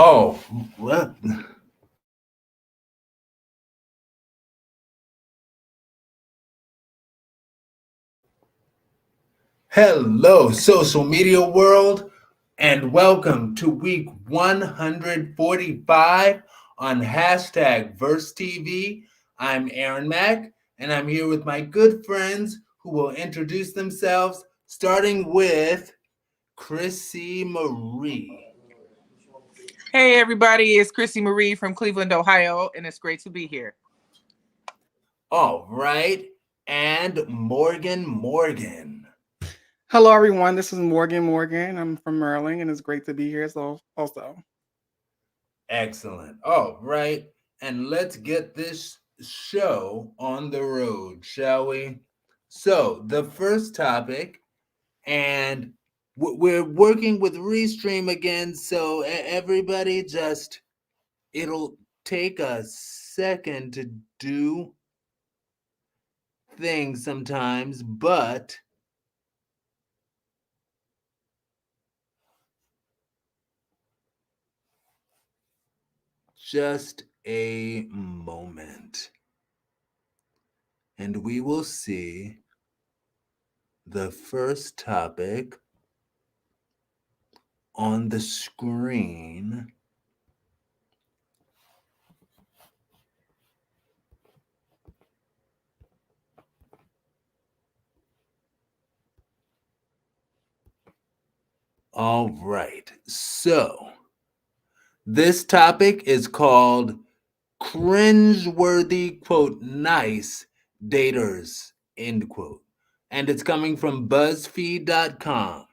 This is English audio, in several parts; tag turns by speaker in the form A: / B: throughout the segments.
A: Oh, well, hello, social media world, and welcome to week 145 on hashtag Verse TV. I'm Aaron Mack, and I'm here with my good friends who will introduce themselves, starting with Chrissy Marie.
B: Hey everybody, it's Chrissy Marie from Cleveland, Ohio, and it's great to be here.
A: All right, and Morgan Morgan.
C: Hello, everyone. This is Morgan Morgan. I'm from Maryland, and it's great to be here. Also,
A: Excellent. All right. And let's get this show on the road, shall we? So, the first topic, and we're working with Restream again. So, everybody just, it'll take a second to do things sometimes, but just a moment. And we will see the first topic on the screen. All right. So, this topic is called cringeworthy, quote, nice daters, end quote. And it's coming from BuzzFeed.com.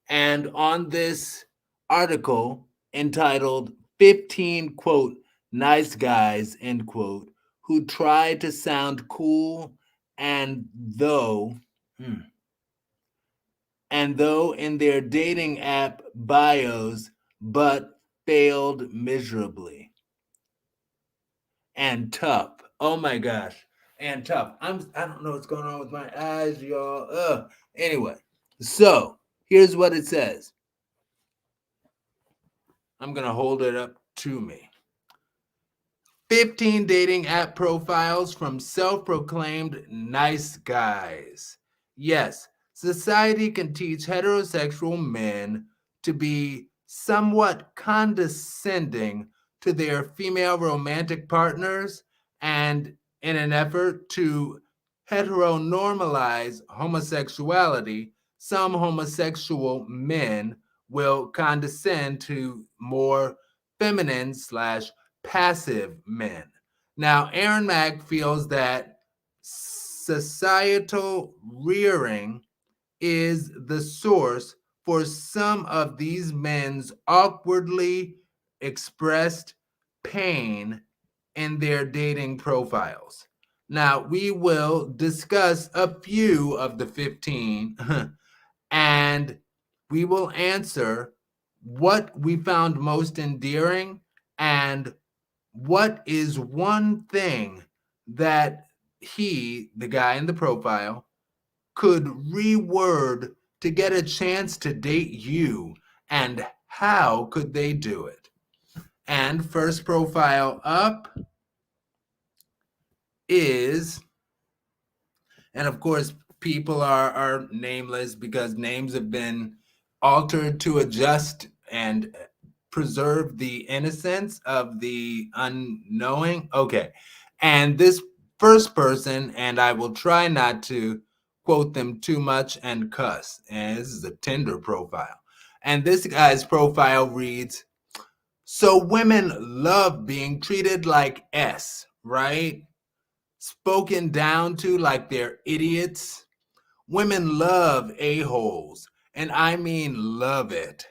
A: And on this article entitled 15, quote, nice guys, end quote, who try to sound cool and hmm, though in their dating app bios, but failed miserably. And tough. Oh my gosh. And tough. I don't know what's going on with my eyes, y'all. Anyway, so here's what it says. I'm gonna hold it up to me. 15 dating app profiles from self-proclaimed nice guys. Yes, society can teach heterosexual men to be somewhat condescending to their female romantic partners, and in an effort to heteronormalize homosexuality, some homosexual men will condescend to more feminine slash passive men. Now, Aaron Mack feels that societal rearing is the source for some of these men's awkwardly expressed pain in their dating profiles. Now, we will discuss a few of the 15 and we will answer what we found most endearing and what is one thing that he, the guy in the profile, could reword to get a chance to date you, and how could they do it? And first profile up is, and of course, people are nameless because names have been altered to adjust and preserve the innocence of the unknowing. Okay. And this first person, and I will try not to quote them too much and cuss. And this is a Tinder profile. And this guy's profile reads, so women love being treated like S, right? Spoken down to like they're idiots. Women love a-holes, and I mean love it.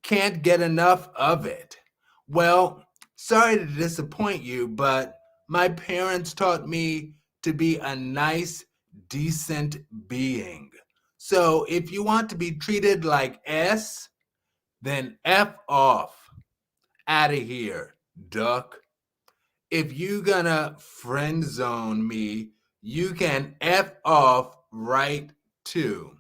A: Can't get enough of it. Well, sorry to disappoint you, but my parents taught me to be a nice, decent being. So if you want to be treated like S, then F off. Out of here, duck. If you gonna friend zone me, you can F off right too.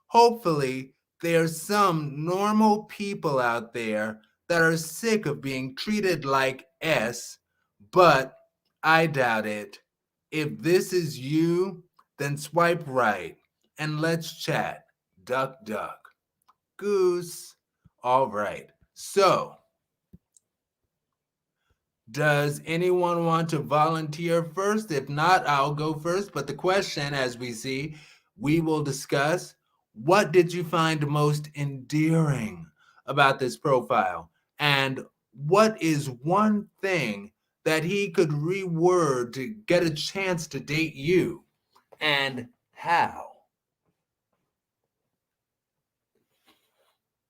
A: Hopefully, there's some normal people out there that are sick of being treated like S, but I doubt it. If this is you, then swipe right and let's chat. Duck, duck. Goose. All right. So, does anyone want to volunteer first? If not, I'll go first. But the question, as we see, we will discuss, what did you find most endearing about this profile? And what is one thing that he could reword to get a chance to date you? And how?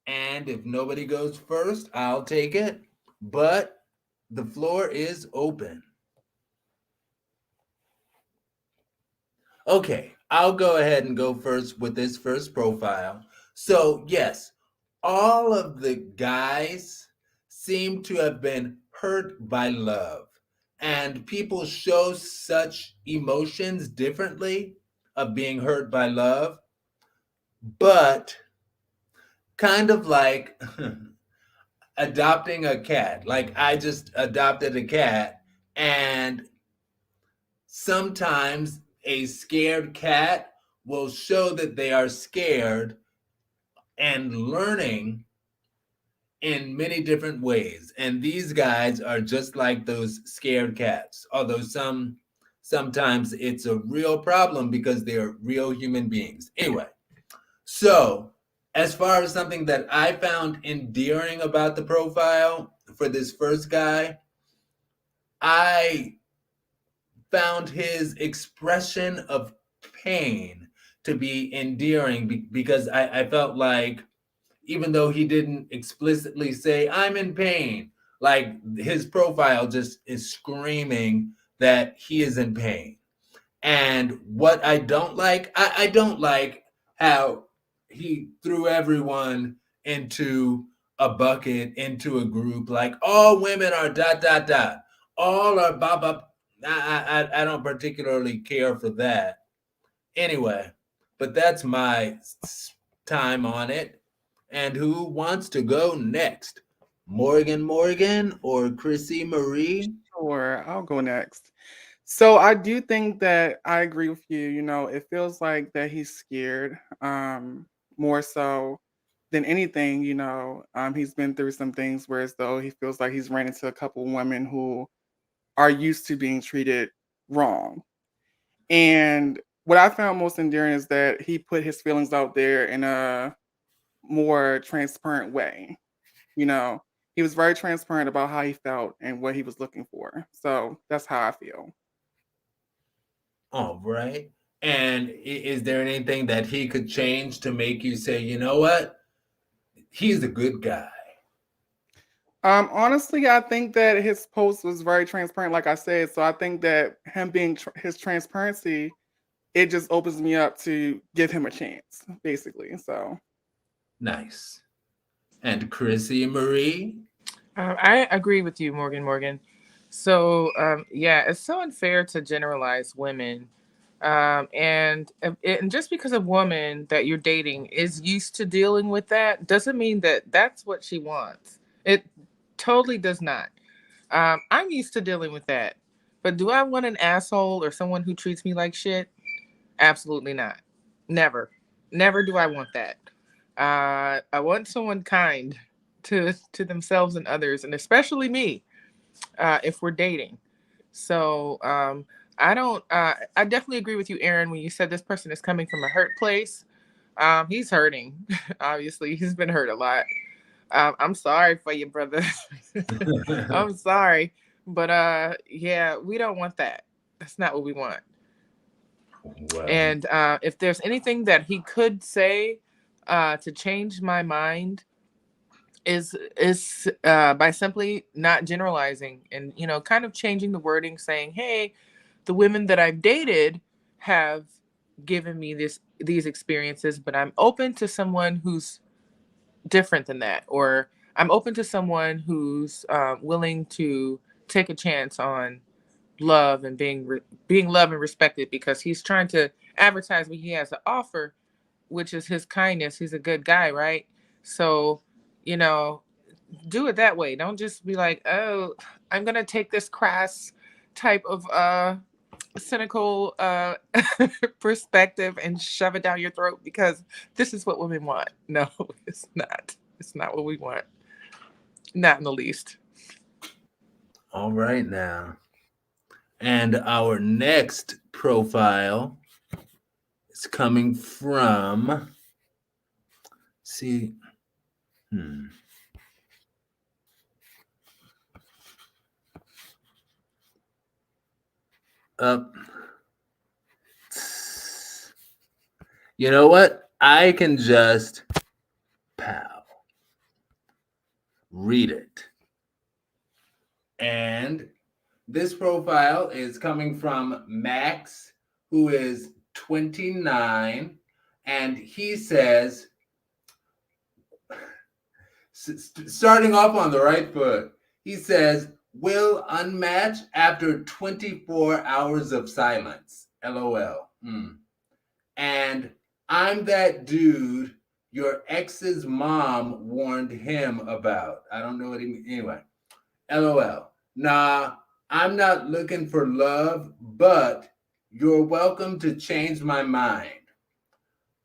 A: And if nobody goes first, I'll take it. But the floor is open. Okay, I'll go ahead and go first with this first profile. So, yes, all of the guys seem to have been hurt by love. And people show such emotions differently of being hurt by love. But kind of like adopting a cat. Like I just adopted a cat, and sometimes a scared cat will show that they are scared and learning in many different ways. And these guys are just like those scared cats. Although sometimes it's a real problem because they're real human beings. Anyway, so as far as something that I found endearing about the profile for this first guy, I found his expression of pain to be endearing because I felt like, even though he didn't explicitly say, I'm in pain, like his profile just is screaming that he is in pain. And what I don't like, I don't like how he threw everyone into a bucket, into a group, like all women are dot, dot, dot. All are blah, blah. I don't particularly care for that. Anyway, but that's my time on it. And who wants to go next? Morgan or Chrissy Marie?
C: Sure, I'll go next. So I do think that I agree with you. You know, it feels like that he's scared, more so than anything. You know, he's been through some things where as though he feels like he's ran into a couple women who are used to being treated wrong. And what I found most endearing is that he put his feelings out there in a more transparent way. You know, he was very transparent about how he felt and what he was looking for. So that's how I feel.
A: All right. And is there anything that he could change to make you say, you know what? He's a good guy.
C: Honestly, I think that his post was very transparent, like I said. So I think that him being his transparency, it just opens me up to give him a chance, basically. So
A: Nice. And Chrissy Marie?
B: I agree with you, Morgan. So, yeah, it's so unfair to generalize women. And just because a woman that you're dating is used to dealing with that doesn't mean that that's what she wants. It totally does not. I'm used to dealing with that. But do I want an asshole or someone who treats me like shit? Absolutely not. Never. Never do I want that. I want someone kind to themselves and others, and especially me, if we're dating. So I don't. I definitely agree with you, Aaron, when you said this person is coming from a hurt place. He's hurting. Obviously, he's been hurt a lot. I'm sorry for you, brother. I'm sorry, but yeah, we don't want that. That's not what we want.
A: Well,
B: And if there's anything that he could say to change my mind, is by simply not generalizing and kind of changing the wording, saying, "Hey, the women that I've dated have given me these experiences, but I'm open to someone who's different than that, or I'm open to someone who's willing to take a chance on love and being loved and respected," because he's trying to advertise what he has to offer, which is his kindness. He's a good guy, right? So, you know, do it that way. Don't just be like, oh, I'm gonna take this crass type of cynical perspective and shove it down your throat because this is what women want. No, it's not. It's not what we want. Not in the least.
A: All right now. And our next profile is coming from, see, up. You know what? I can just read it. And this profile is coming from Max, who is 29, and he says, starting off on the right foot, he says, will unmatch after 24 hours of silence. LOL. And I'm that dude your ex's mom warned him about. I don't know what he means. Anyway, LOL. Nah, I'm not looking for love, but you're welcome to change my mind.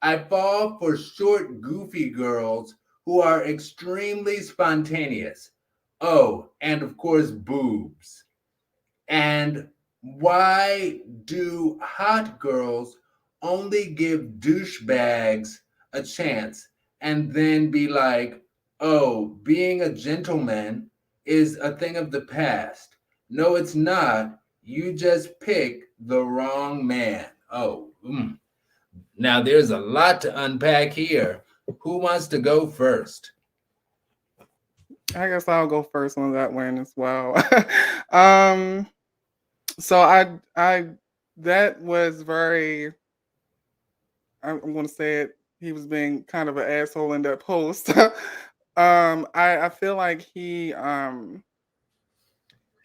A: I fall for short, goofy girls who are extremely spontaneous. Oh, and of course, boobs. And why do hot girls only give douchebags a chance and then be like, oh, being a gentleman is a thing of the past? No, it's not. You just pick the wrong man. Oh, Now there's a lot to unpack here. Who wants to go first?
C: I guess I'll go first on that one as well. um, so I that was very. I'm going to say it. He was being kind of an asshole in that post. I feel like he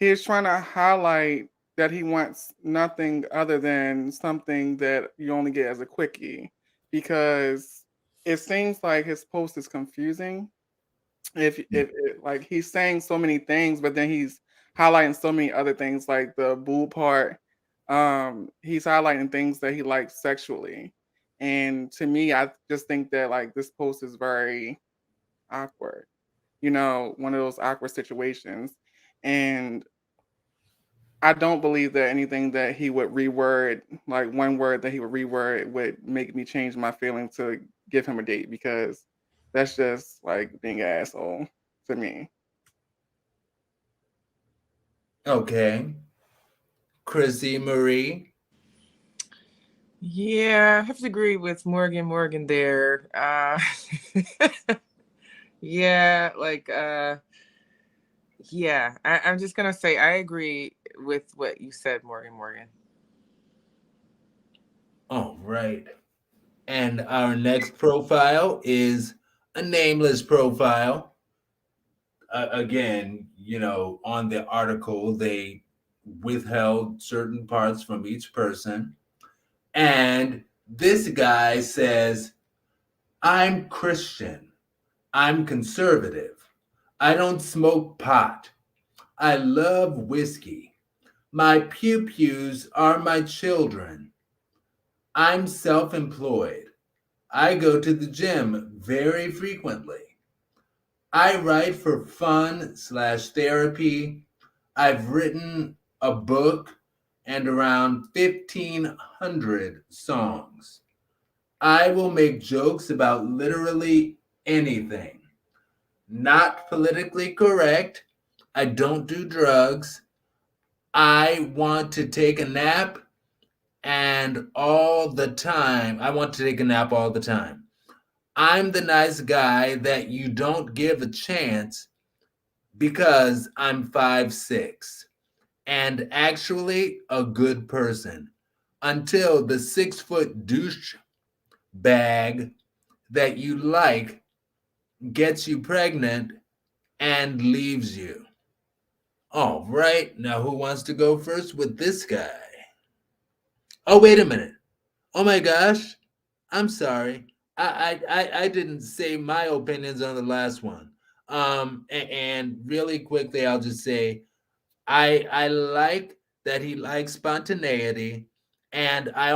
C: is trying to highlight that he wants nothing other than something that you only get as a quickie, because it seems like his post is confusing. If like he's saying so many things, but then he's highlighting so many other things, like the boo part. He's highlighting things that he likes sexually, and to me, I just think that like this post is very awkward. One of those awkward situations, and I don't believe that anything that he would reword, like one word that he would reword, would make me change my feeling to give him a date, because that's just like being an asshole to me.
A: Okay. Chrissy Marie.
B: Yeah, I have to agree with Morgan there. Yeah, like yeah, I'm just gonna say I agree with what you said, Morgan.
A: All right. And our next profile is a nameless profile. Again, on the article, they withheld certain parts from each person. And this guy says, I'm Christian. I'm conservative. I don't smoke pot. I love whiskey. My pew-pews are my children. I'm self-employed. I go to the gym very frequently. I write for fun/therapy. I've written a book and around 1,500 songs. I will make jokes about literally anything. Not politically correct. I don't do drugs. I want to take a nap and all the time. I want to take a nap all the time. I'm the nice guy that you don't give a chance because I'm 5'6" and actually a good person until the 6-foot douche bag that you like gets you pregnant and leaves you. All right, now who wants to go first with this guy? Oh, wait a minute. Oh my gosh. I'm sorry. I didn't say my opinions on the last one. And really quickly, I'll just say I like that he likes spontaneity, and I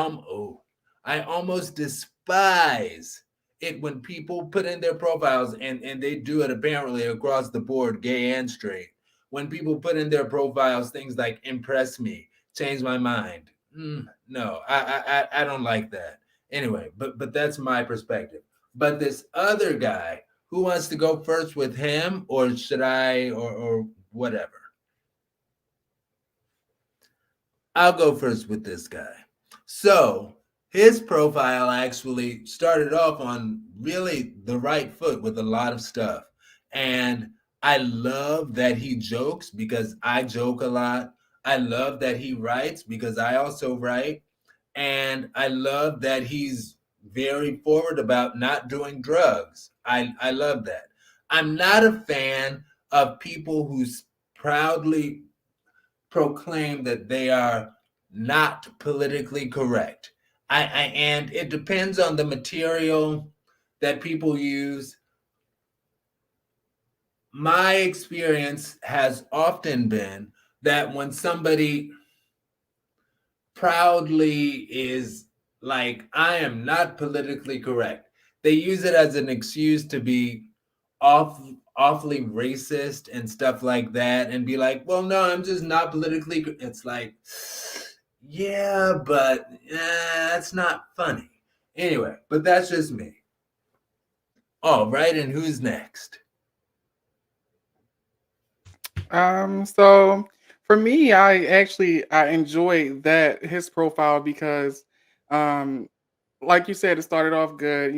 A: almost despise it when people put in their profiles, and they do it apparently across the board, gay and straight. When people put in their profiles things like "impress me," "change my mind," no, I don't like that. Anyway, but that's my perspective. But this other guy, who wants to go first with him, or should I, or whatever? I'll go first with this guy. So his profile actually started off on really the right foot with a lot of stuff. And I love that he jokes because I joke a lot. I love that he writes because I also write. And I love that he's very forward about not doing drugs. I love that. I'm not a fan of people who proudly proclaim that they are not politically correct. And it depends on the material that people use. My experience has often been that when somebody proudly is like, I am not politically correct, they use it as an excuse to be off awfully racist and stuff like that, and be like, well, no, I'm just not politically it's like, yeah, but that's not funny. Anyway, but that's just me. All right, and who's next?
C: So for me, I enjoyed that his profile because, um, like you said, it started off good.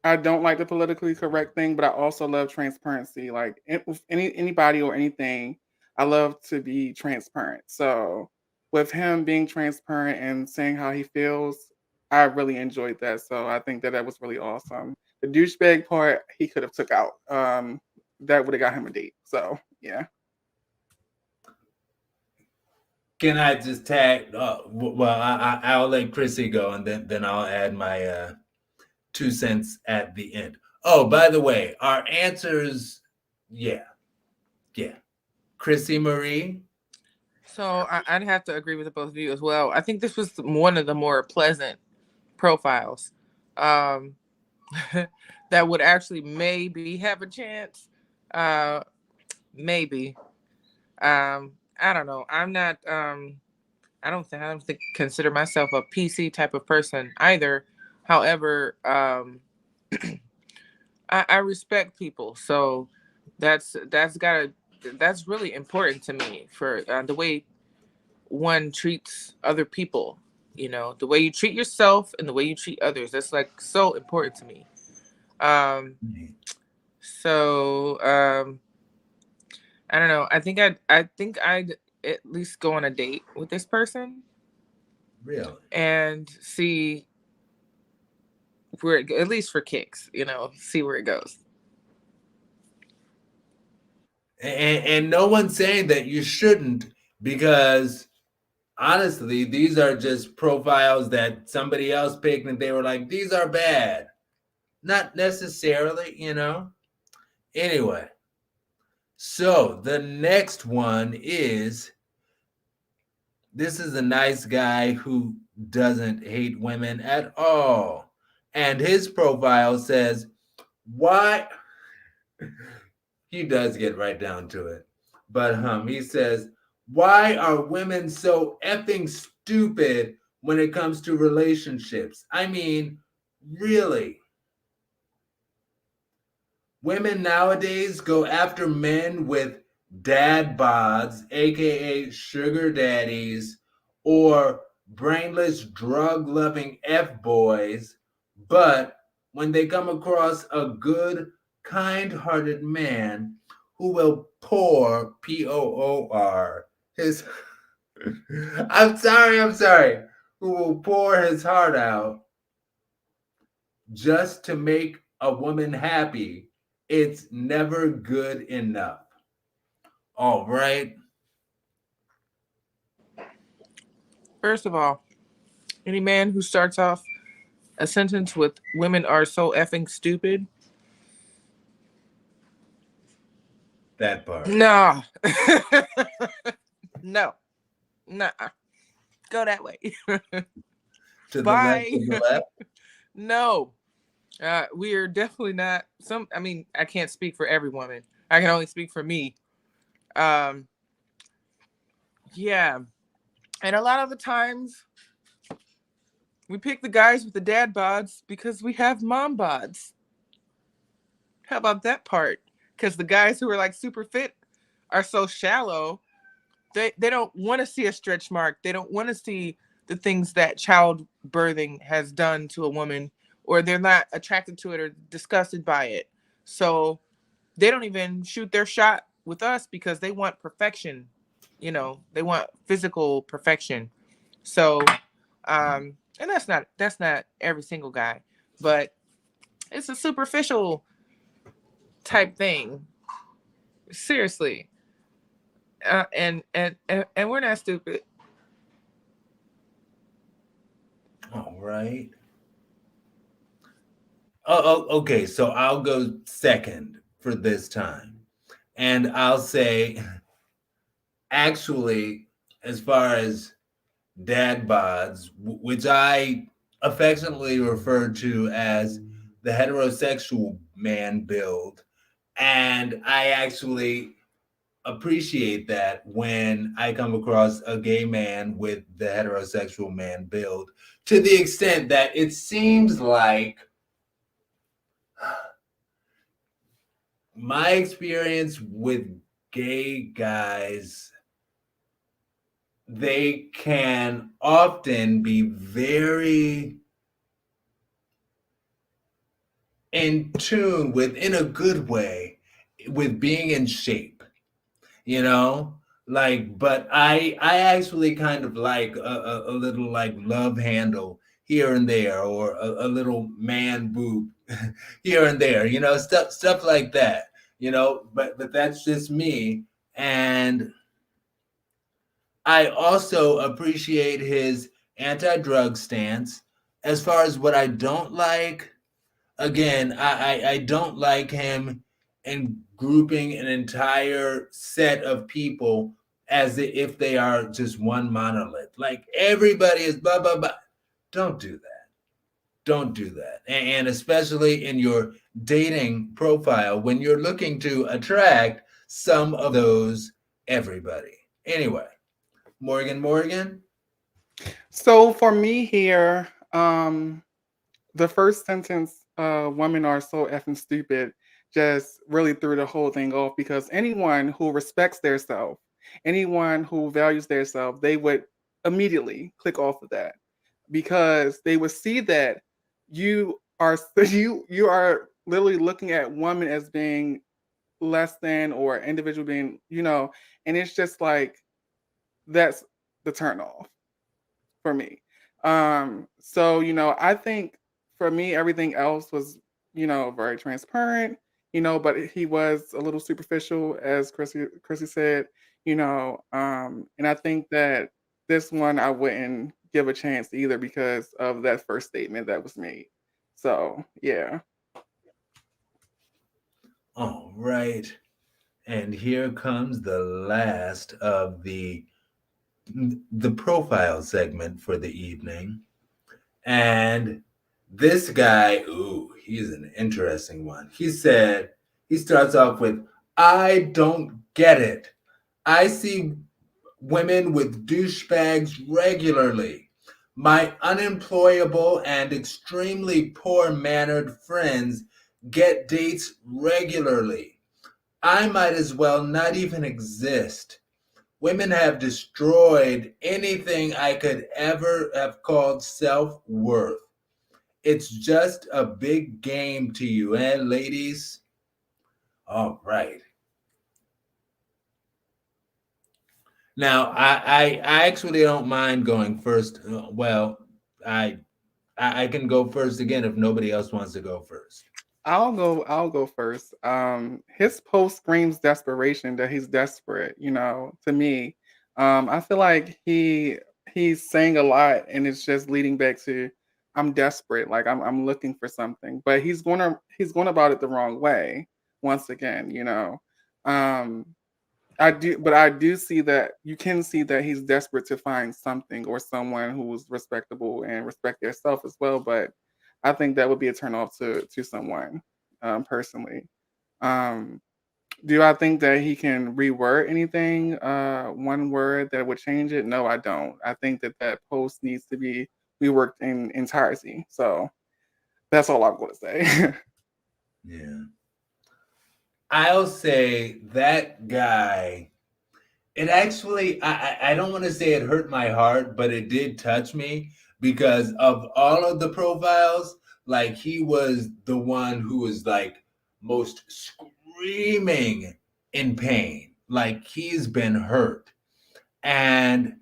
C: I don't like the politically correct thing, but I also love transparency. Like with anybody or anything, I love to be transparent. So with him being transparent and saying how he feels, I really enjoyed that. So I think that that was really awesome. The douchebag part he could have took out. That would have got him a date. So yeah.
A: Can I just tag? Well, I'll let Chrissy go, and then I'll add my 2 cents at the end. Oh, by the way, our answers, yeah, yeah. Chrissy Marie,
B: So I'd have to agree with the both of you as well. I think this was one of the more pleasant profiles um, that would actually maybe have a chance. Uh, maybe. I don't know. I'm not. I don't think consider myself a PC type of person either. However, I respect people, so that's gotta that's really important to me for the way one treats other people. You know, the way you treat yourself and the way you treat others. That's like so important to me. Um, so I don't know. I think I'd at least go on a date with this person
A: really.
B: and see where at least for kicks, see where it goes.
A: And no one's saying that you shouldn't, because honestly, these are just profiles that somebody else picked and they were like, these are bad. Not necessarily. Anyway, so the next one is, this is a nice guy who doesn't hate women at all. And his profile says, why? He does get right down to it. But he says, why are women so effing stupid when it comes to relationships? I mean, really? Women nowadays go after men with dad bods, aka sugar daddies, or brainless drug loving F boys, but when they come across a good, kind hearted man who will pour, his. I'm sorry, who will pour his heart out just to make a woman happy, it's never good enough. All right.
B: First of all, any man who starts off a sentence with "women are so effing stupid"?
A: That part.
B: No. No. Nah. Go that way.
A: To the left,
B: Bye.
A: to the left.
B: No. We are definitely not I mean, I can't speak for every woman. I can only speak for me. Um, yeah. And a lot of the times we pick the guys with the dad bods because we have mom bods. How about that part? Because the guys who are like super fit are so shallow. They don't want to see a stretch mark. They don't want to see the things that child birthing has done to a woman, or they're not attracted to it or disgusted by it. So they don't even shoot their shot with us because they want perfection. You know, they want physical perfection. So, and that's not every single guy, but it's a superficial type thing. Seriously, and we're not stupid.
A: All right. Oh, okay. So I'll go second for this time. And I'll say, actually, as far as dad bods, which I affectionately refer to as the heterosexual man build, and I actually appreciate that when I come across a gay man with the heterosexual man build, to the extent that it seems like my experience with gay guys, they can often be very in tune with, in a good way, with being in shape, you know? Like, but I actually kind of like a little like love handle here and there, or a little man boob here and there, stuff like that, but that's just me. And I also appreciate his anti-drug stance. As far as what I don't like, again, I don't like him in grouping an entire set of people as if they are just one monolith. Like everybody is blah blah blah. Don't do that. Don't do that. And especially in your dating profile when you're looking to attract some of those everybody. Anyway, Morgan.
C: So for me here, the first sentence, women are so effing stupid, just really threw the whole thing off because anyone who respects their self, anyone who values their self, they would immediately click off of that because they would see that you are you are literally looking at women as being less than or individual being, and it's just like that's the turn off for me. So I think for me, everything else was, very transparent, but he was a little superficial, as Chrissy said, and I think that this one I wouldn't give a chance either because of that first statement that was made. So yeah.
A: All right. And here comes the last of the profile segment for the evening. And this guy, ooh, he's an interesting one. He starts off with, I don't get it. I see women with douchebags regularly. My unemployable and extremely poor mannered friends get dates regularly. I might as well not even exist. Women have destroyed anything I could ever have called self worth. It's just a big game to you, eh, ladies? All right. Now, I actually don't mind going first. Well, I I can go first again if nobody else wants to go first.
C: I'll go first. His post screams desperation that he's desperate, to me. I feel like he's saying a lot and it's just leading back to I'm desperate, like I'm looking for something, but he's going about it the wrong way. Once again, um, I do see that you can see that he's desperate to find something or someone who's respectable and respect their self as well. But I think that would be a turn off to someone, personally. Um, do I think that he can reword anything? One word that would change it? No, I don't. I think that that post needs to be reworked in entirety. So that's all I'm going to say.
A: Yeah. I'll say that guy, it actually, I don't want to say it hurt my heart, but it did touch me because of all of the profiles, like he was the one who was like most screaming in pain. Like he's been hurt. And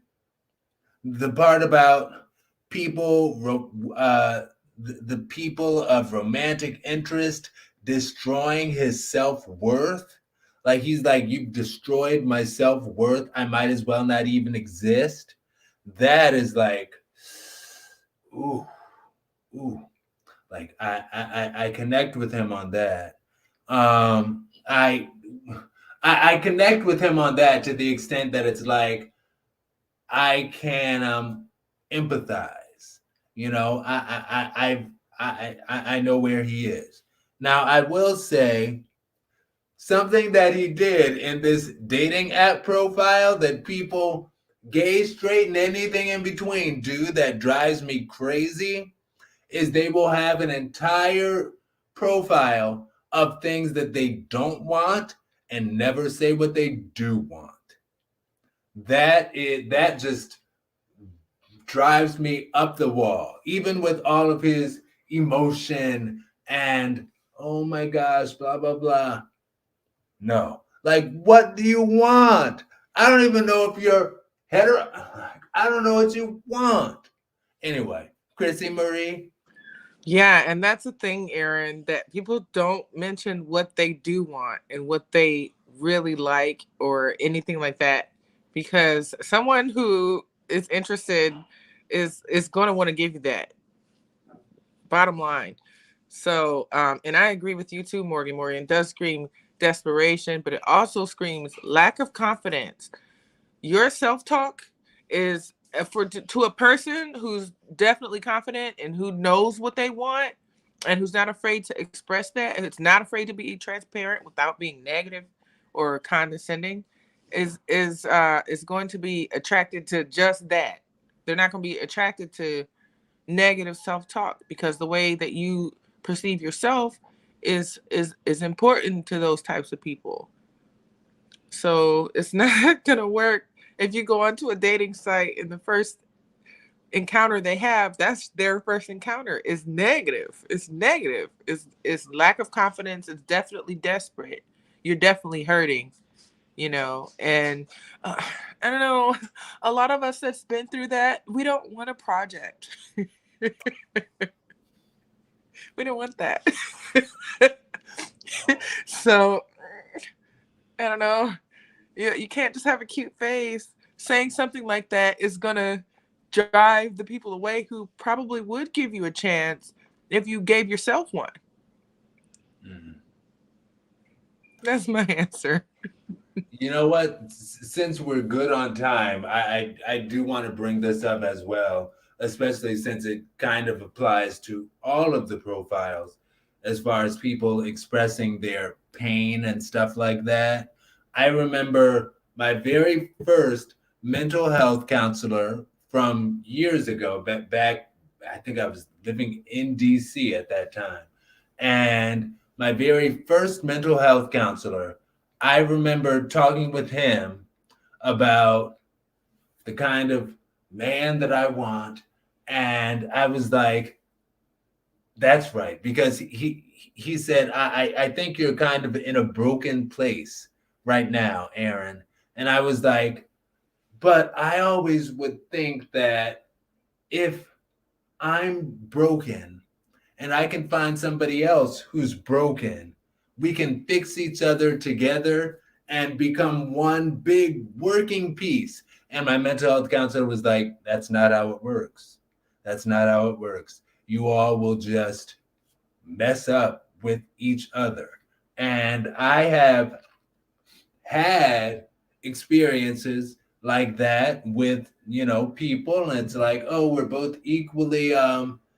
A: the part about the people of romantic interest destroying his self-worth, like he's like, you've destroyed my self-worth, I might as well not even exist. That is like, ooh, ooh, like I connect with him on that. um i I connect with him on that to the extent that it's like I can empathize. You know, I know where he is. Now, I will say something that he did in this dating app profile that people, gay, straight, and anything in between, do that drives me crazy is they will have an entire profile of things that they don't want and never say what they do want. That just drives me up the wall, even with all of his emotion and oh my gosh, blah blah blah. No, like what do you want? I don't even know if you're hetero. I don't know what you want. Anyway, Chrissy Marie.
B: Yeah, and that's the thing, Aaron, that people don't mention what they do want and what they really like or anything like that. Because someone who is interested is going to want to give you that. Bottom line. So, and I agree with you too, Morgan. Morgan does scream desperation, but it also screams lack of confidence. Your self-talk is for to a person who's definitely confident and who knows what they want and who's not afraid to express that and it's not afraid to be transparent without being negative or condescending is going to be attracted to just that. They're not going to be attracted to negative self-talk because the way that you perceive yourself is important to those types of people. So it's not gonna work if you go onto a dating site and the first encounter they have, that's their first encounter, is negative. It's negative. It's lack of confidence. It's definitely desperate. You're definitely hurting, And uh, I don't know. A lot of us that's been through that, we don't want a project. We don't want that. So I don't know. You can't just have a cute face. Saying something like that is gonna drive the people away who probably would give you a chance if you gave yourself one.
A: Mhm.
B: That's my answer.
A: You know what? Since we're good on time, I do want to bring this up as well, especially since it kind of applies to all of the profiles as far as people expressing their pain and stuff like that. I remember my very first mental health counselor from years ago, back I think I was living in DC at that time. And my very first mental health counselor, I remember talking with him about the kind of man that I want. And I was like, that's right. Because he said, I think you're kind of in a broken place right now, Aaron. And I was like, but I always would think that if I'm broken and I can find somebody else who's broken, we can fix each other together and become one big working piece. And my mental health counselor was like, that's not how it works. That's not how it works. you all will just mess up with each other. And I have had experiences like that with, people, and it's like, oh, we're both equally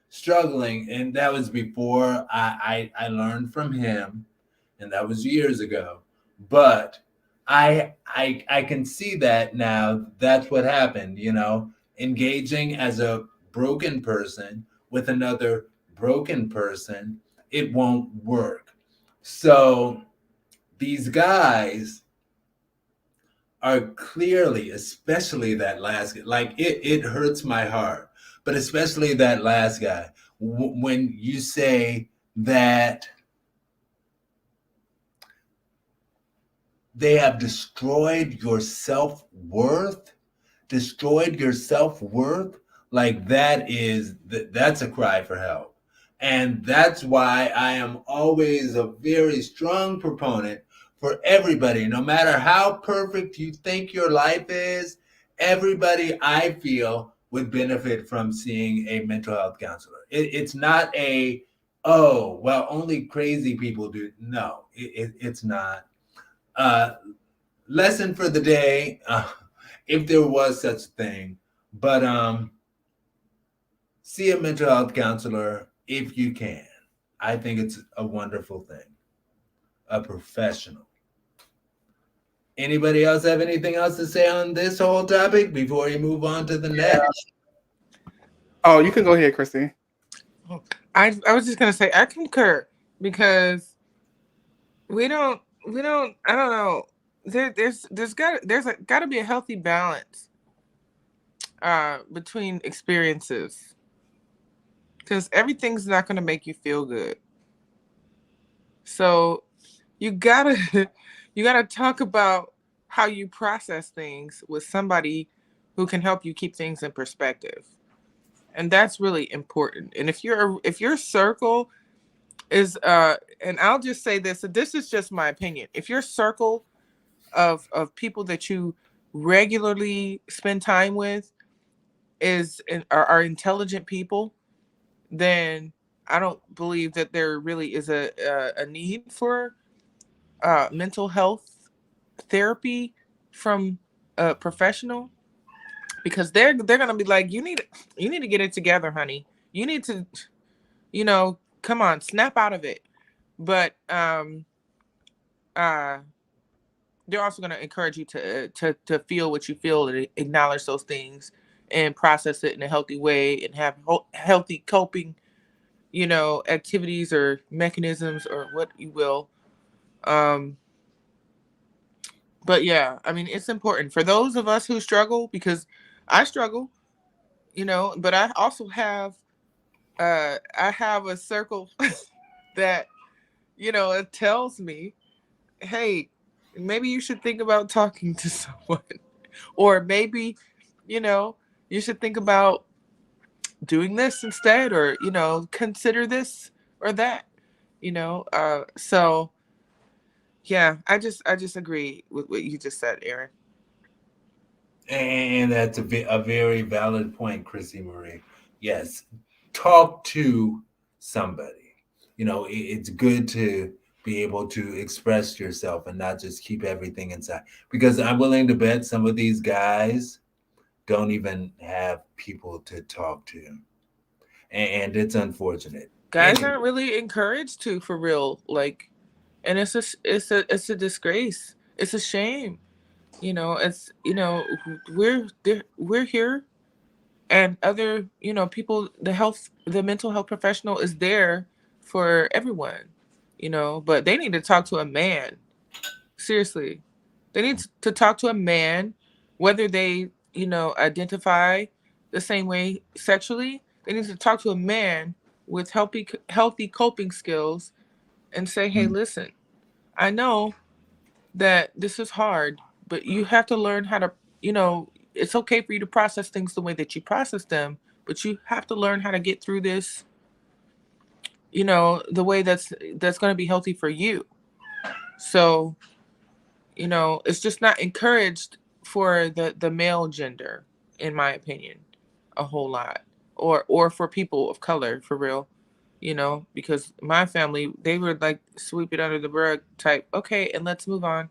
A: struggling. And that was before I learned from him, and that was years ago. But I can see that now. That's what happened, engaging as a broken person with another broken person, it won't work. So these guys are clearly, especially that last guy, like it hurts my heart, but especially that last guy. When you say that they have destroyed your self-worth, like that's a cry for help. And that's why I am always a very strong proponent for everybody, no matter how perfect you think your life is. Everybody, I feel, would benefit from seeing a mental health counselor. It's not a, oh, well, only crazy people do. No, it's not. uh Lesson for the day, if there was such a thing. But see a mental health counselor if you can. I think it's a wonderful thing. A professional. Anybody else have anything else to say on this whole topic before we move on to the next?
C: Oh, you can go ahead, Chrissy.
B: I was just gonna say I concur because we don't I don't know, there's got to be a healthy balance between experiences, because everything's not going to make you feel good. So you gotta you gotta talk about how you process things with somebody who can help you keep things in perspective, and that's really important. And if your circle is and I'll just say this, and this is just my opinion, if your circle of people that you regularly spend time with are intelligent people, then I don't believe that there really is a need for mental health therapy from a professional, because they're gonna be like, you need to get it together, honey. You need to, come on, snap out of it. But uh they're also going to encourage you to feel what you feel and acknowledge those things and process it in a healthy way and have healthy coping, activities or mechanisms or what you will. um but yeah, I mean, it's important for those of us who struggle, because I struggle, but I also have I have a circle that, it tells me, hey, maybe you should think about talking to someone. Or maybe, you know, you should think about doing this instead, or, consider this or that, so yeah, I just agree with what you just said, Aaron.
A: And that's a very valid point, Chrissy Marie. Yes, talk to somebody. It's good to be able to express yourself and not just keep everything inside. Because I'm willing to bet some of these guys don't even have people to talk to, and it's unfortunate.
B: Guys
A: Anyway,
B: aren't really encouraged to, for real, like, and it's a disgrace, it's a shame, it's, we're here, and other, people, the mental health professional is there for everyone, but they need to talk to a man. Seriously, they need to talk to a man, whether they, identify the same way sexually. They need to talk to a man with healthy coping skills and say, hey, listen, I know that this is hard, but you have to learn how to, it's okay for you to process things the way that you process them, but you have to learn how to get through this, the way that's going to be healthy for you. So, it's just not encouraged for the male gender, in my opinion, a whole lot. or for people of color, for real. Because my family, they were like sweep it under the rug type. Okay, and let's move on.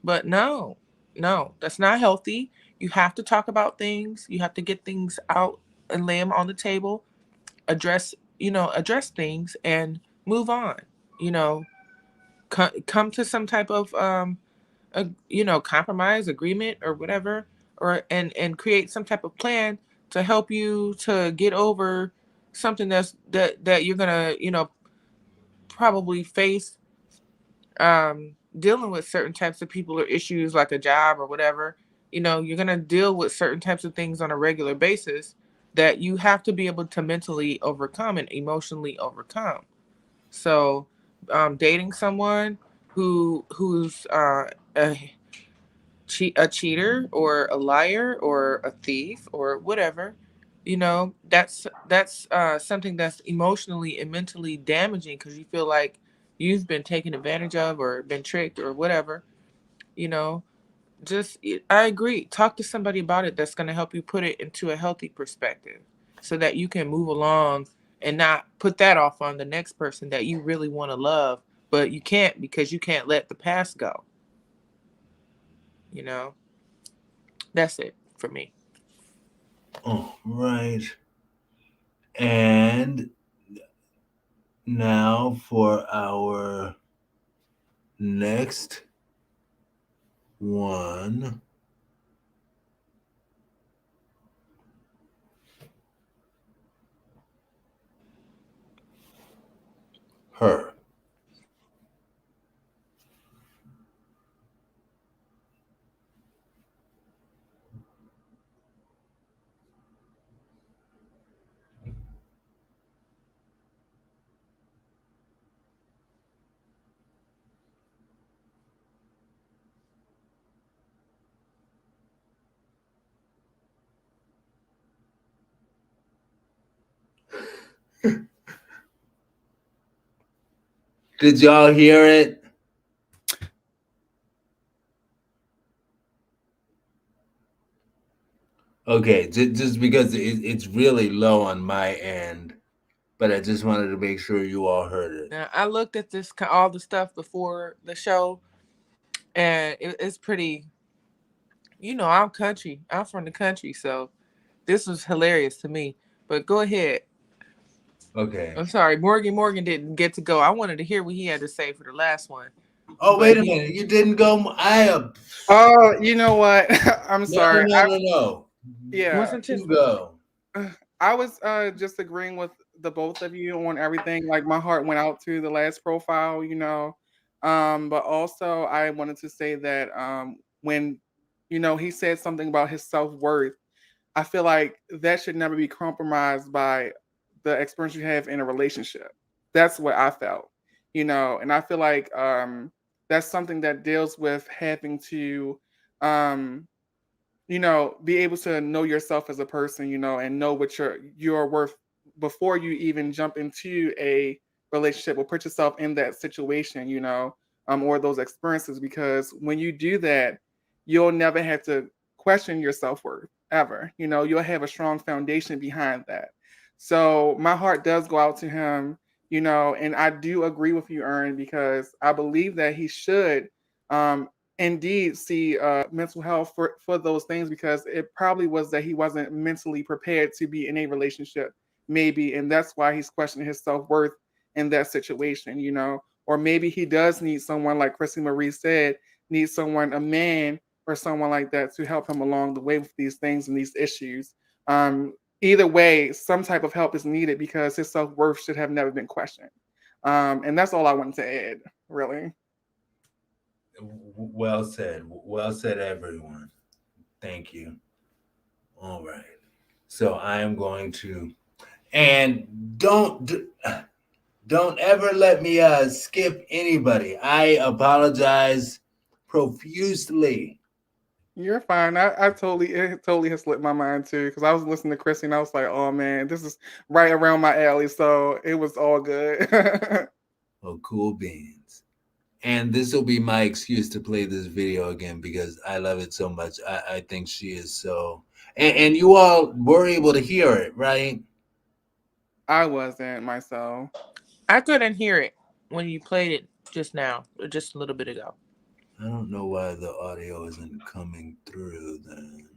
B: But no, no, that's not healthy. You have to talk about things. You have to get things out and lay them on the table. Address things and move on. You know, come to some type of compromise, agreement, or whatever, or and create some type of plan to help you to get over something that you're gonna probably face, dealing with certain types of people or issues like a job or whatever. You're going to deal with certain types of things on a regular basis that you have to be able to mentally overcome and emotionally overcome. So, dating someone who's a cheater or a liar or a thief or whatever, that's something that's emotionally and mentally damaging, because you feel like you've been taken advantage of or been tricked or whatever. you know I agree, talk to somebody about it that's going to help you put it into a healthy perspective, so that you can move along and not put that off on the next person that you really want to love, but you can't, because you can't let the past go. you know that's it for me.
A: Oh, right. And now for our next one. Her. Did y'all hear it? Okay, just because it's really low on my end, but I just wanted to make sure you all heard it.
B: Now, I looked at all the stuff before the show, and it's pretty. I'm from the country, so this was hilarious to me. But go ahead.
A: Okay.
B: I'm sorry, Morgan didn't get to go. I wanted to hear what he had to say for the last one.
A: Oh,
B: But
A: wait a minute. You didn't go.
C: Oh, you know what? I'm
A: No,
C: sorry.
A: no.
C: Yeah,
B: wasn't
A: You
B: just
A: go.
C: I was just agreeing with the both of you on everything. Like my heart went out to the last profile, but also I wanted to say that when he said something about his self-worth, I feel like that should never be compromised by the experience you have in a relationship. That's what I felt, and I feel like that's something that deals with having to um be able to know yourself as a person, and know what you're worth before you even jump into a relationship or put yourself in that situation, or those experiences. Because when you do that, you'll never have to question your self worth ever. You'll have a strong foundation behind that. So my heart does go out to him, and I do agree with you, Ern, because I believe that he should um, indeed see mental health for those things, because it probably was that he wasn't mentally prepared to be in a relationship, maybe, and that's why he's questioning his self-worth in that situation, or maybe he does need someone, like Chrissy Marie said, needs someone, a man or someone like that, to help him along the way with these things and these issues. Either way, some type of help is needed, because his self-worth should have never been questioned. And that's all I wanted to add, really.
A: Well said. Well said, everyone. Thank you. All right. So I am going to, and don't ever let me skip anybody. I apologize profusely.
C: You're fine. It totally has slipped my mind too, because I was listening to Chrissy and I was like, oh man, this is right around my alley. So it was all good.
A: Oh, cool beans. And this will be my excuse to play this video again, because I love it so much. I think she is so. And you all were able to hear it, right?
C: I wasn't myself.
B: I couldn't hear it when you played it just now, or just a little bit ago.
A: I don't know why the audio isn't coming through then.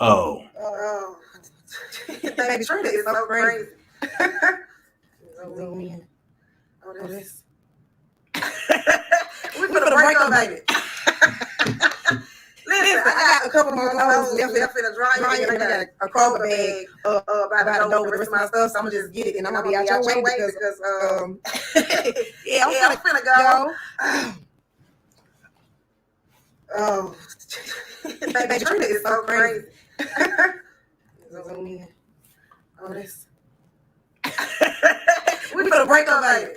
A: Oh.
D: Baby Trina is so crazy. Zoom in. Oh, this. We finna break up, baby. Listen, I got a couple more clothes left in the dryer, and I got a Kroger bag by the door with the rest of my stuff, so I'm gonna just get it, and I'm gonna be out your way because yeah, I'm finna go. Oh, baby Trina is so crazy. Zoom in. Oh, this. We finna break up, baby.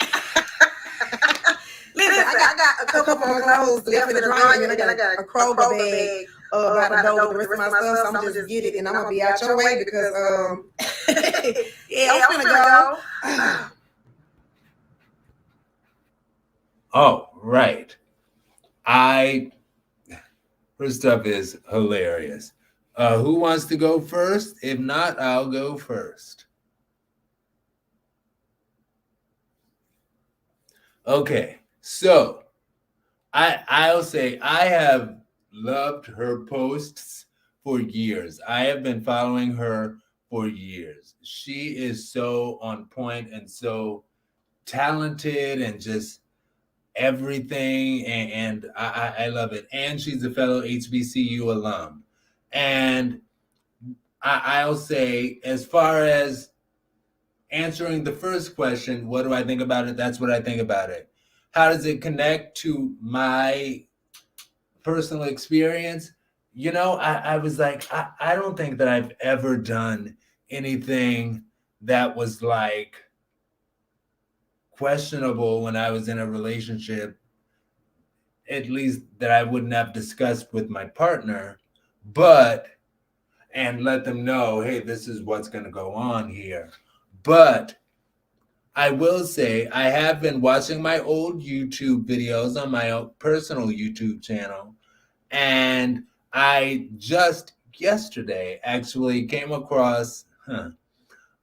D: Listen, I got a couple more clothes left in the dryer, and I got a Kroger bag by the door with the rest of my stuff, so I'm gonna just get it, and I'm gonna be out your way because yeah, I'm finna go.
A: Oh, right. Her stuff is hilarious. Who wants to go first? If not, I'll go first. Okay, so I'll say I have loved her posts for years. I have been following her for years. She is so on point and so talented and just everything, and I love it. And she's a fellow HBCU alum. And I'll say, as far as answering the first question, what do I think about it? That's what I think about it. How does it connect to my personal experience? You know, I was like, I don't think that I've ever done anything that was like questionable when I was in a relationship, at least that I wouldn't have discussed with my partner, and let them know, hey, this is what's going to go on here. But I will say I have been watching my old YouTube videos on my own personal YouTube channel, and I just yesterday actually came across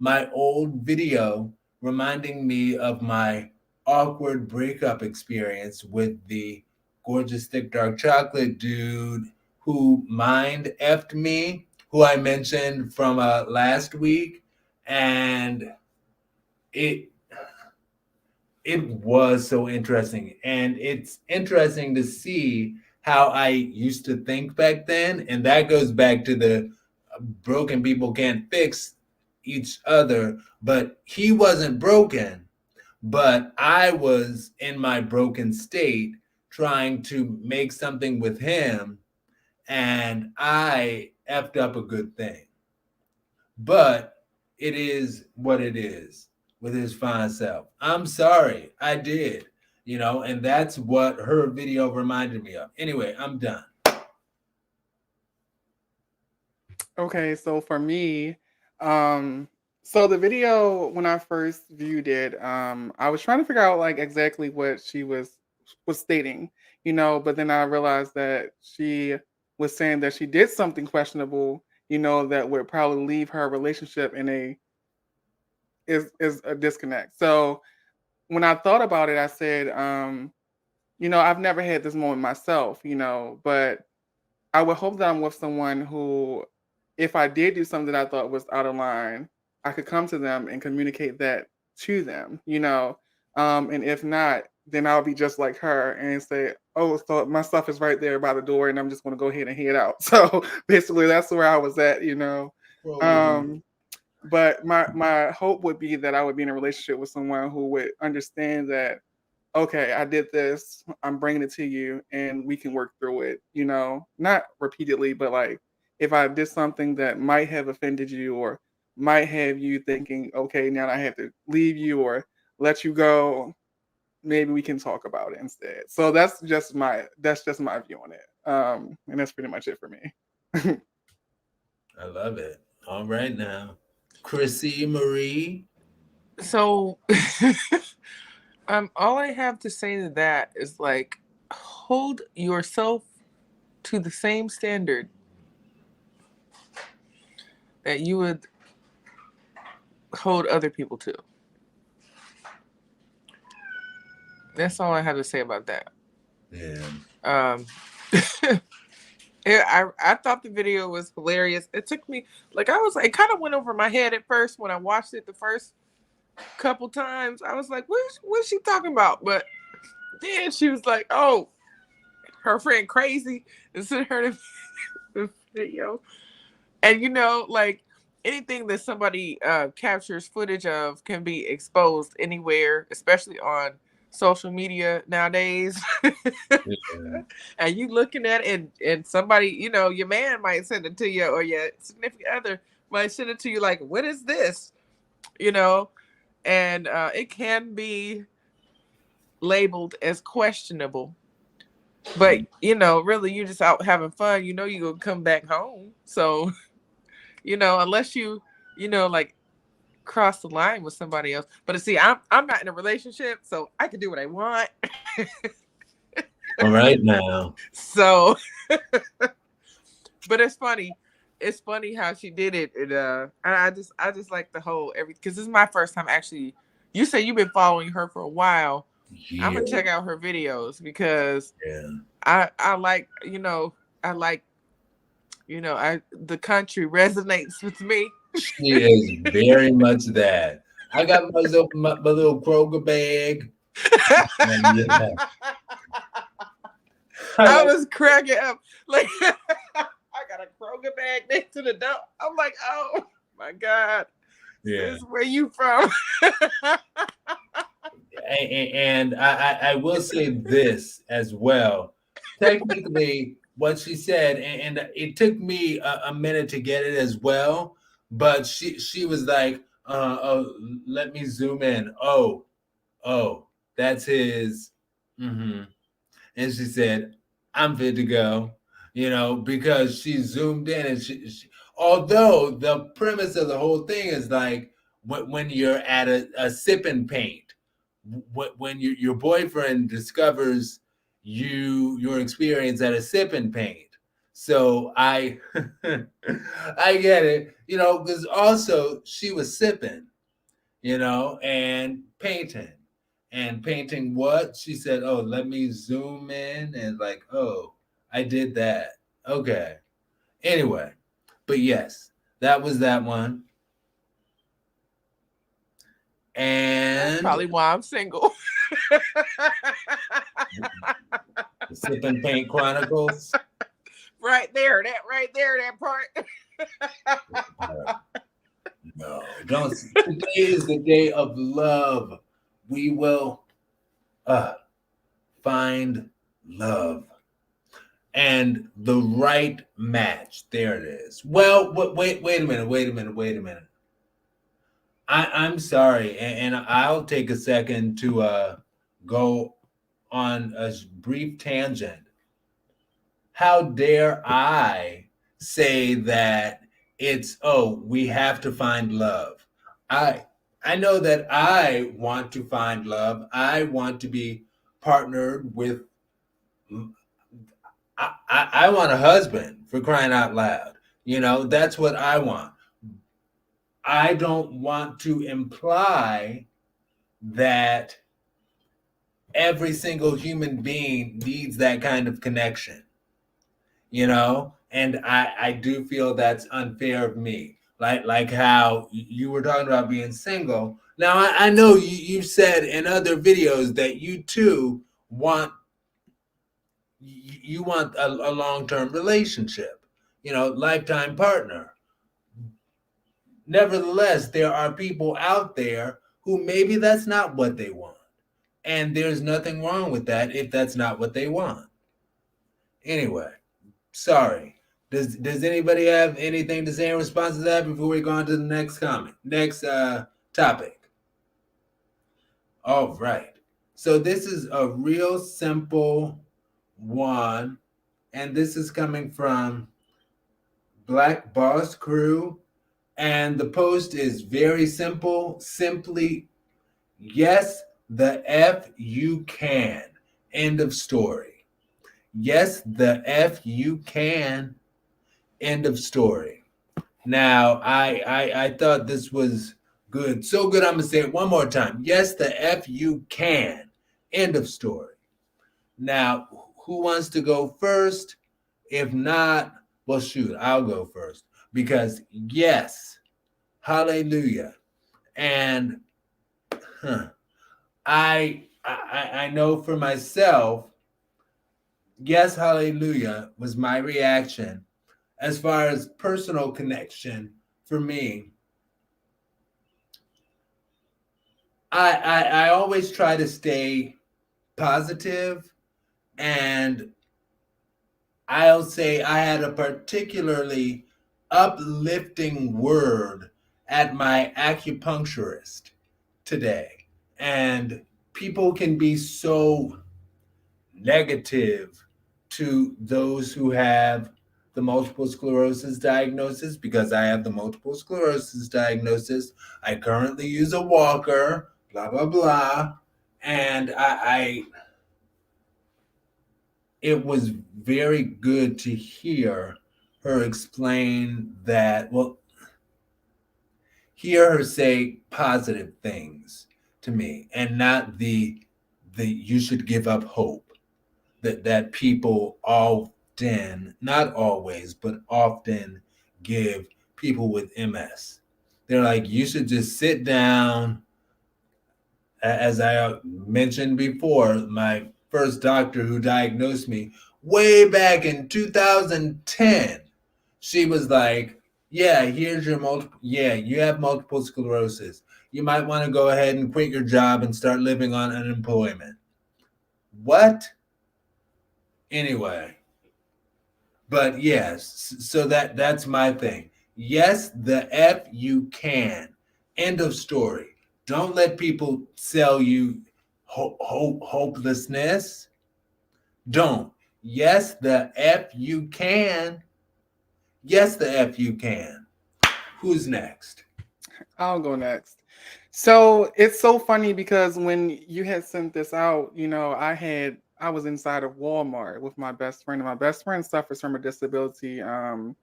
A: my old video reminding me of my awkward breakup experience with the gorgeous thick dark chocolate dude who mind effed me, who I mentioned from last week, and it was so interesting. And it's interesting to see how I used to think back then. And that goes back to the broken people can't fix each other. But he wasn't broken, but I was in my broken state trying to make something with him. And I effed up a good thing. But it is what it is with his fine self. I'm sorry, I did, and that's what her video reminded me of. Anyway, I'm done.
C: Okay, so for me, so the video when I first viewed it, I was trying to figure out like exactly what she was stating, but then I realized that she was saying that she did something questionable, that would probably leave her relationship in is a disconnect. So when I thought about it, I said, I've never had this moment myself, but I would hope that I'm with someone who, if I did do something that I thought was out of line, I could come to them and communicate that to them, and if not, then I'll be just like her and say, oh, so my stuff is right there by the door and I'm just going to go ahead and head out. So basically that's where I was at, but my hope would be that I would be in a relationship with someone who would understand that, okay, I did this, I'm bringing it to you and we can work through it, not repeatedly, but like if I did something that might have offended you or might have you thinking, okay, now I have to leave you or let you go, maybe we can talk about it instead. So that's just my view on it. And that's pretty much it for me.
A: I love it. All right now. Chrissy Marie.
B: So All I have to say to that is like, hold yourself to the same standard that you would hold other people to. That's all I have to say about that.
A: Yeah.
B: I thought the video was hilarious. It took me it kind of went over my head at first when I watched it the first couple times. I was like, what's she talking about? But then she was like, oh, her friend crazy and sent her the video. And like anything that somebody captures footage of can be exposed anywhere, especially on social media nowadays.
A: Yeah.
B: And you looking at it and somebody, your man might send it to you, or your significant other might send it to you like, what is this? And it can be labeled as questionable. But really you're just out having fun. You're gonna come back home. So, unless you, like cross the line with somebody else. But see, I'm not in a relationship, so I can do what I want.
A: All right now.
B: So, but it's funny. It's funny how she did it. And I just like the whole because this is my first time actually. You say you've been following her for a while.
A: Yeah.
B: I'm gonna check out her videos because
A: Yeah.
B: I like the country resonates with me.
A: She is very much that. I got my little Kroger bag. And, yeah.
B: I was cracking up. Like, I got a Kroger bag next to the door. I'm like, oh my God.
A: Yeah.
B: This is where you from?
A: And I will say this as well. Technically, what she said, and it took me a minute to get it as well, but she was like, oh, let me zoom in. Oh, that's his. Mm-hmm. And she said, I'm fit to go, because she zoomed in and she although the premise of the whole thing is like when you're at a sip and paint, when your boyfriend discovers your experience at a sip and paint. So I I get it, because also she was sipping, and painting. And painting what? She said, oh, let me zoom in and like, oh, I did that. Okay. Anyway, but yes, that was that one. And
B: That's probably why I'm single.
A: the Sip and Paint Chronicles.
B: Right there, that part.
A: No, don't. Today is the day of love. We will find love and the right match. There it is. Well, wait a minute. I'm sorry, and I'll take a second to go on a brief tangent. How dare I say that we have to find love. I know that I want to find love. I want to be partnered with, I want a husband, for crying out loud. That's what I want. I don't want to imply that every single human being needs that kind of connection, and I do feel that's unfair of me. Like how you were talking about being single. Now I know you said in other videos that you too want a long-term relationship, lifetime partner. Nevertheless, there are people out there who maybe that's not what they want. And there's nothing wrong with that if that's not what they want. Anyway, sorry. Does anybody have anything to say in response to that before we go on to the next topic? All right. So this is a real simple one, and this is coming from Black Boss Crew, and the post is very simple. Simply, yes, the F you can. End of story. Yes, the F you can. End of story. Now, I thought this was good. So good, I'm going to say it one more time. Yes, the F you can. End of story. Now, who wants to go first? If not, well, shoot, I'll go first. Because, yes, hallelujah. And I know for myself, yes, hallelujah was my reaction. As far as personal connection for me, I always try to stay positive, and I'll say I had a particularly uplifting word at my acupuncturist today. And people can be so negative to those who have the multiple sclerosis diagnosis. Because I have the multiple sclerosis diagnosis, I currently use a walker, blah blah blah. And I it was very good to hear her explain that, well, hear her say positive things to me, and not the you should give up hope that people often, not always, but often give people with MS. They're like, you should just sit down. As I mentioned before, my first doctor who diagnosed me way back in 2010, she was like, yeah, here's your you have multiple sclerosis. You might want to go ahead and quit your job and start living on unemployment. What? Anyway, but yes, so that's my thing. Yes, the F you can. End of story. Don't let people sell you hopelessness. Don't. Yes, the F you can. Yes, the F you can. Who's next?
C: I'll go next. So it's so funny because when you had sent this out, I was inside of Walmart with my best friend, and my best friend suffers from a disability. And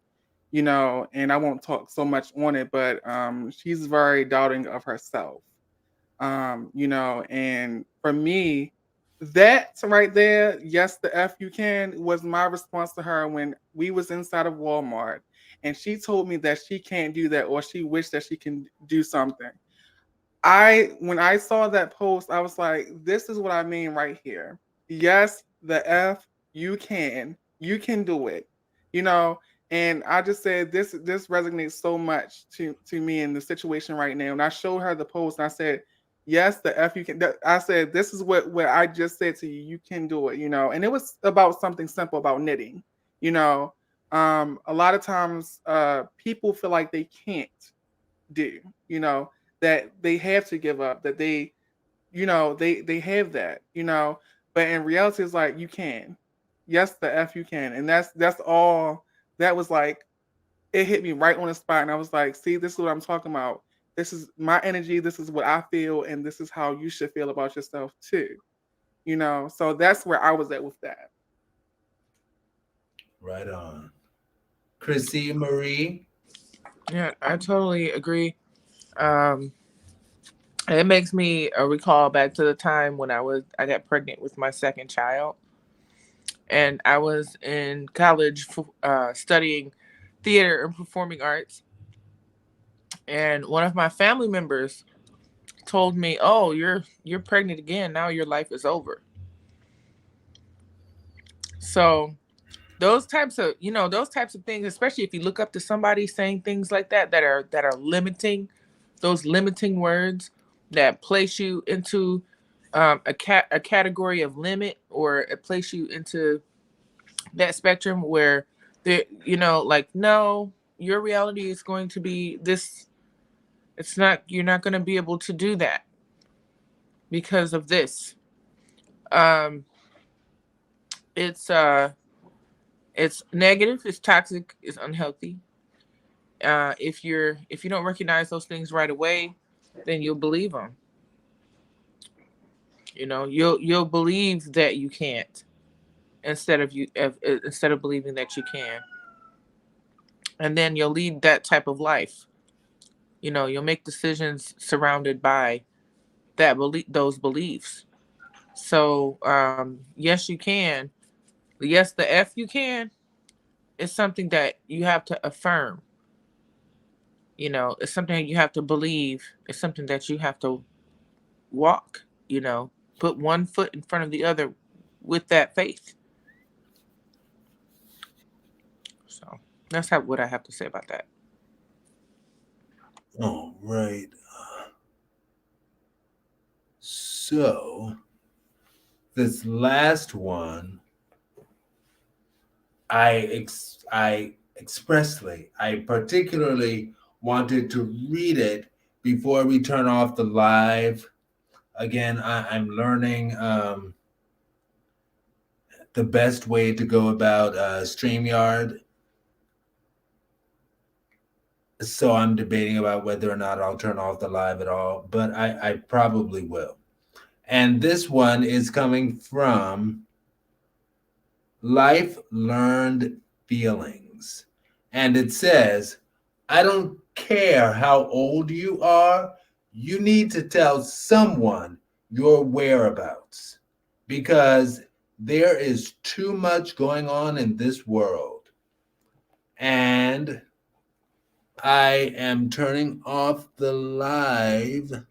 C: I won't talk so much on it, but she's very doubting of herself. And for me, that right there, yes, the F you can, was my response to her when we was inside of Walmart and she told me that she can't do that, or she wished that she can do something. When I saw that post, I was like, this is what I mean right here. Yes, the F you can. You can do it. You know, and I just said this resonates so much to me in the situation right now. And I showed her the post and I said, yes, the F you can. I said, this is what I just said to you. You can do it, and it was about something simple about knitting. you know a lot of times people feel like they can't do, that they have to give up, that they have that, but in reality it's like you can. Yes, the F you can. And that's all. That was like, it hit me right on the spot, and I was like, see, this is what I'm talking about. This is my energy, this is what I feel, and this is how you should feel about yourself too. So that's where I was at with that.
A: Right on. Chrissy Marie.
B: Yeah, I totally agree. Um, it makes me recall back to the time when I got pregnant with my second child, and I was in college studying theater and performing arts, and one of my family members told me, "Oh, you're pregnant again. Now your life is over." So those types of things, especially if you look up to somebody saying things like that are limiting, those limiting words that place you into a category of limit, or it place you into that spectrum where like, no, your reality is going to be this. It's not. You're not going to be able to do that because of this. um it's negative, it's toxic, it's unhealthy. If you don't recognize those things right away, then you'll believe them. You know, you'll believe that you can't instead of believing that you can, and then you'll lead that type of life. You know, you'll make decisions surrounded by those beliefs. So, yes, you can. Yes, the F you can is something that you have to affirm. You know, it's something that you have to believe. It's something that you have to walk. You know, put one foot in front of the other with that faith. So that's what I have to say about that.
A: All right. So this last one, I particularly wanted to read it before we turn off the live. Again, I'm learning the best way to go about StreamYard. So I'm debating about whether or not I'll turn off the live at all, but I probably will. And this one is coming from Life Learned Feelings. And it says, I don't care how old you are, you need to tell someone your whereabouts because there is too much going on in this world. And I am turning off the live